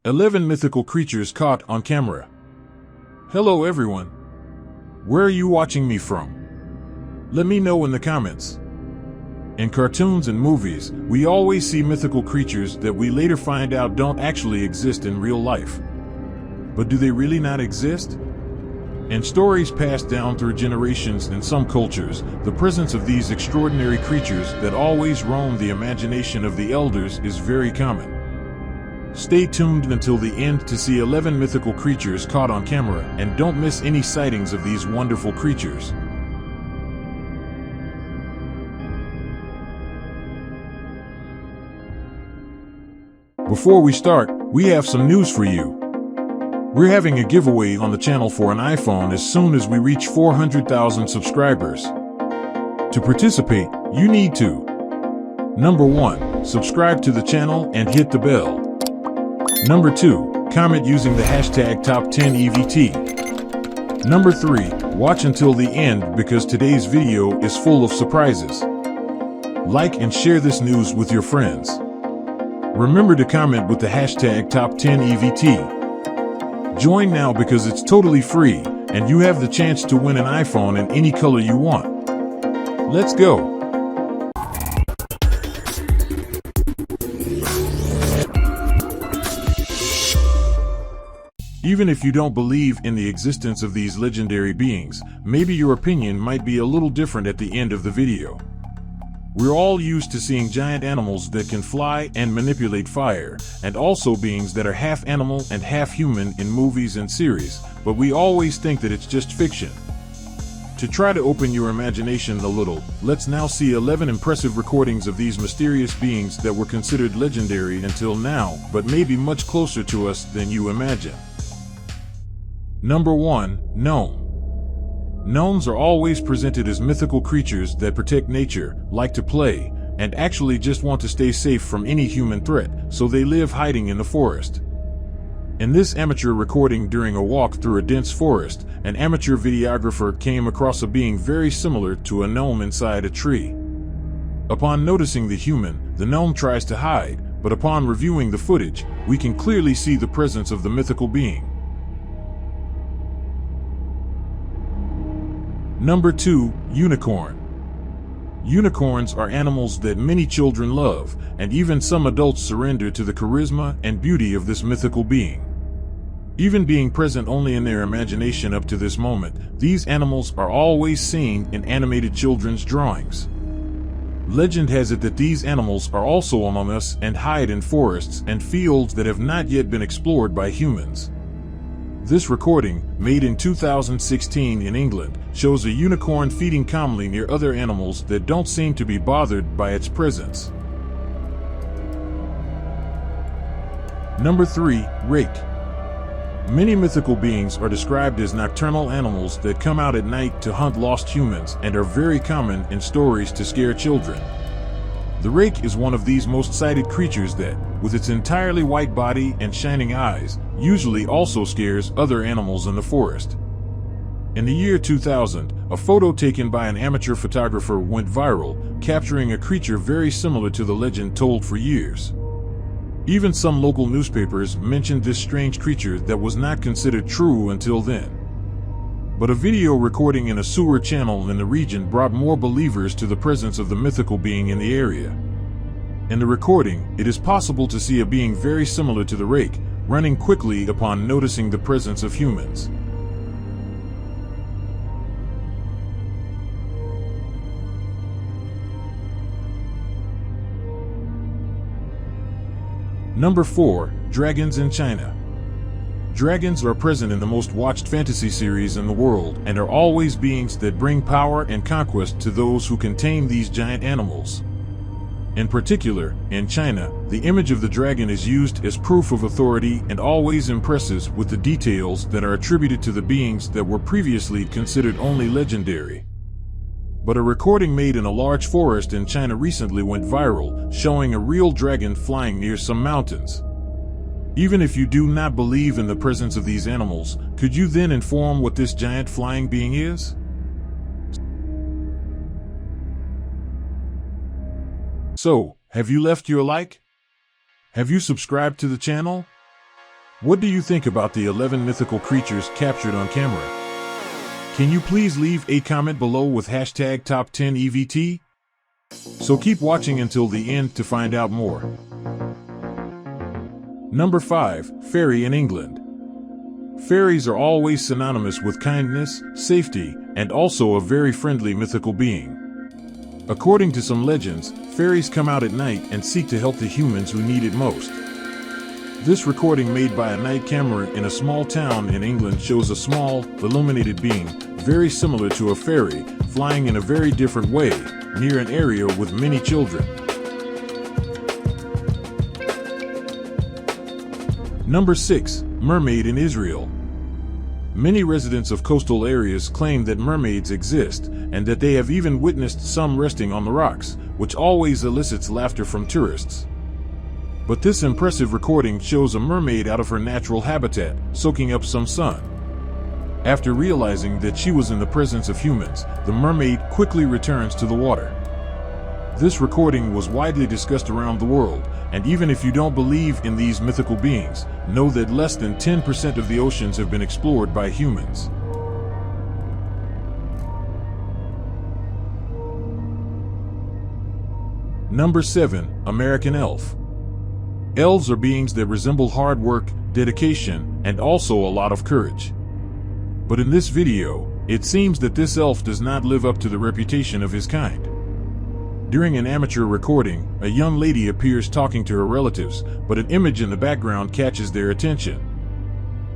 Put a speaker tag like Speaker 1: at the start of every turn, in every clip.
Speaker 1: 11 mythical creatures caught on camera. Hello everyone. Where are you watching me from? Let me know in the comments. In cartoons and movies, we always see mythical creatures that we later find out don't actually exist in real life. But do they really not exist? In stories passed down through generations in some cultures, the presence of these extraordinary creatures that always roam the imagination of the elders is very common. Stay tuned until the end to see 11 mythical creatures caught on camera, and don't miss any sightings of these wonderful creatures. Before we start, we have some news for you. We're having a giveaway on the channel for an iPhone as soon as we reach 400,000 subscribers. To participate, you need to: Number 1, subscribe to the channel and hit the bell. Number 2, comment using the hashtag #Top10EVT. Number 3, watch until the end because today's video is full of surprises. Like and share this news with your friends. Remember to comment with the hashtag #Top10EVT. Join now because it's totally free, and you have the chance to win an iPhone in any color you want. Let's go! Even if you don't believe in the existence of these legendary beings, maybe your opinion might be a little different at the end of the video. We're all used to seeing giant animals that can fly and manipulate fire, and also beings that are half animal and half human in movies and series, but we always think that it's just fiction. To try to open your imagination a little, let's now see 11 impressive recordings of these mysterious beings that were considered legendary until now, but maybe much closer to us than you imagine. Number 1, Gnome. Gnomes are always presented as mythical creatures that protect nature, like to play, and actually just want to stay safe from any human threat, so they live hiding in the forest. In this amateur recording during a walk through a dense forest, an amateur videographer came across a being very similar to a gnome inside a tree. Upon noticing the human, the gnome tries to hide, but upon reviewing the footage, we can clearly see the presence of the mythical being. Number 2, Unicorn. Unicorns are animals that many children love, and even some adults surrender to the charisma and beauty of this mythical being. Even being present only in their imagination up to this moment, these animals are always seen in animated children's drawings. Legend has it that these animals are also among us and hide in forests and fields that have not yet been explored by humans. This recording, made in 2016 in England, shows a unicorn feeding calmly near other animals that don't seem to be bothered by its presence. Number 3, Rake. Many mythical beings are described as nocturnal animals that come out at night to hunt lost humans and are very common in stories to scare children. The Rake is one of these most cited creatures that, with its entirely white body and shining eyes, usually also scares other animals in the forest. In the year 2000, a photo taken by an amateur photographer went viral, capturing a creature very similar to the legend told for years. Even some local newspapers mentioned this strange creature that was not considered true until then. But a video recording in a sewer channel in the region brought more believers to the presence of the mythical being in the area. In the recording, it is possible to see a being very similar to the Rake, running quickly upon noticing the presence of humans. Number 4, Dragons in China. Dragons are present in the most watched fantasy series in the world and are always beings that bring power and conquest to those who can tame these giant animals. In particular, in China, the image of the dragon is used as proof of authority and always impresses with the details that are attributed to the beings that were previously considered only legendary. But a recording made in a large forest in China recently went viral, showing a real dragon flying near some mountains. Even if you do not believe in the presence of these animals, could you then inform what this giant flying being is? So, have you left your like? Have you subscribed to the channel? What do you think about the 11 mythical creatures captured on camera? Can you please leave a comment below with hashtag top 10 EVT? So keep watching until the end to find out more. Number 5. Fairy in England. Fairies are always synonymous with kindness, safety, and also a very friendly mythical being. According to some legends, fairies come out at night and seek to help the humans who need it most. This recording made by a night camera in a small town in England shows a small, illuminated being, very similar to a fairy, flying in a very different way, near an area with many children. Number 6. Mermaid in Israel. Many residents of coastal areas claim that mermaids exist, and that they have even witnessed some resting on the rocks, which always elicits laughter from tourists. But this impressive recording shows a mermaid out of her natural habitat, soaking up some sun. After realizing that she was in the presence of humans, the mermaid quickly returns to the water. This recording was widely discussed around the world, and even if you don't believe in these mythical beings, know that less than 10% of the oceans have been explored by humans. Number 7. American Elf. Elves are beings that resemble hard work, dedication, and also a lot of courage. But in this video, it seems that this elf does not live up to the reputation of his kind. During an amateur recording, a young lady appears talking to her relatives, but an image in the background catches their attention.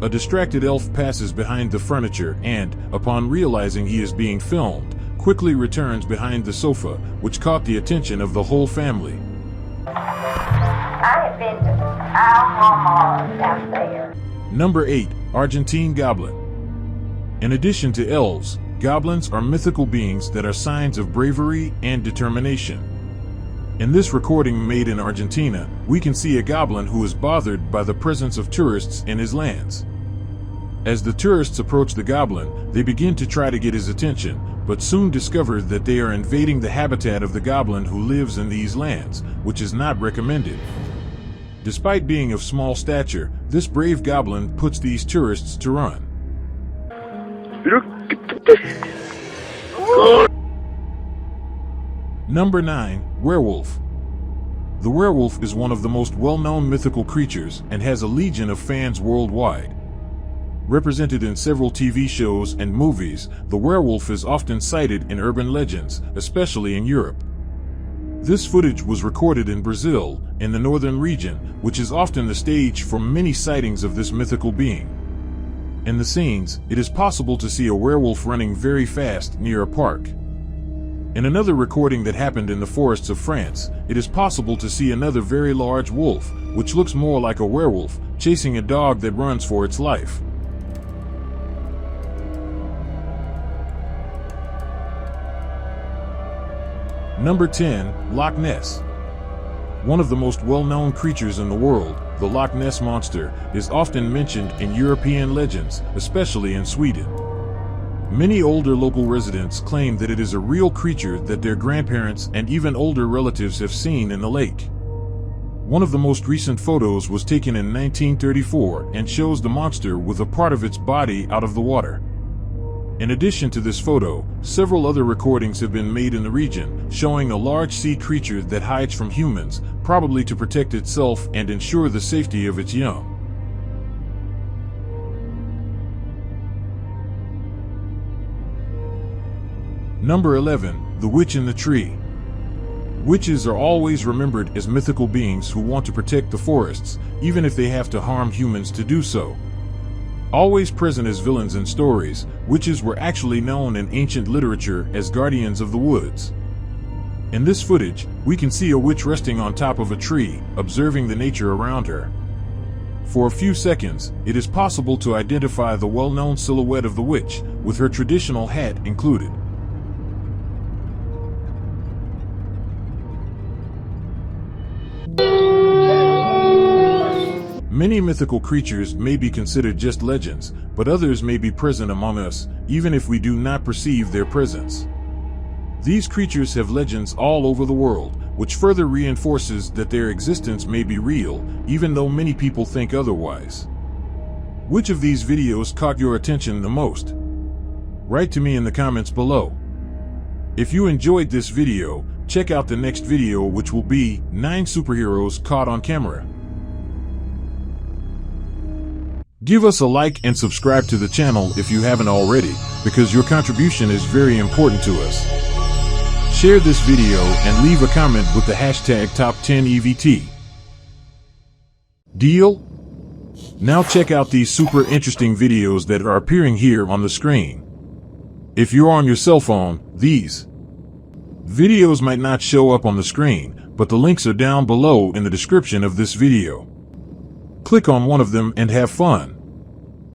Speaker 1: A distracted elf passes behind the furniture and, upon realizing he is being filmed, quickly returns behind the sofa, which caught the attention of the whole family.
Speaker 2: I have been to our mama down there.
Speaker 1: Number 8. Argentine Goblin. In addition to elves, goblins are mythical beings that are signs of bravery and determination. In this recording made in Argentina, we can see a goblin who is bothered by the presence of tourists in his lands. As the tourists approach the goblin, they begin to try to get his attention, but soon discover that they are invading the habitat of the goblin who lives in these lands, which is not recommended. Despite being of small stature, this brave goblin puts these tourists to run. Number 9. Werewolf. The werewolf is one of the most well-known mythical creatures and has a legion of fans worldwide. Represented in several TV shows and movies, the werewolf is often cited in urban legends, especially in Europe. This footage was recorded in Brazil, in the northern region, which is often the stage for many sightings of this mythical being. In the scenes, it is possible to see a werewolf running very fast near a park. In another recording that happened in the forests of France, it is possible to see another very large wolf, which looks more like a werewolf, chasing a dog that runs for its life. Number 10. Loch Ness. One of the most well-known creatures in the world, the Loch Ness Monster, is often mentioned in European legends, especially in Sweden. Many older local residents claim that it is a real creature that their grandparents and even older relatives have seen in the lake. One of the most recent photos was taken in 1934 and shows the monster with a part of its body out of the water. In addition to this photo, several other recordings have been made in the region, showing a large sea creature that hides from humans, probably to protect itself and ensure the safety of its young. Number 11. The Witch in the Tree. Witches are always remembered as mythical beings who want to protect the forests, even if they have to harm humans to do so. Always present as villains in stories, witches were actually known in ancient literature as guardians of the woods. In this footage, we can see a witch resting on top of a tree, observing the nature around her. For a few seconds, it is possible to identify the well-known silhouette of the witch, with her traditional hat included. Many mythical creatures may be considered just legends, but others may be present among us, even if we do not perceive their presence. These creatures have legends all over the world, which further reinforces that their existence may be real, even though many people think otherwise. Which of these videos caught your attention the most? Write to me in the comments below. If you enjoyed this video, check out the next video, which will be 9 superheroes caught on camera. Give us a like and subscribe to the channel if you haven't already, because your contribution is very important to us. Share this video and leave a comment with the hashtag #Top10EVT. Deal? Now check out these super interesting videos that are appearing here on the screen. If you're on your cell phone, these videos might not show up on the screen, but the links are down below in the description of this video. Click on one of them and have fun.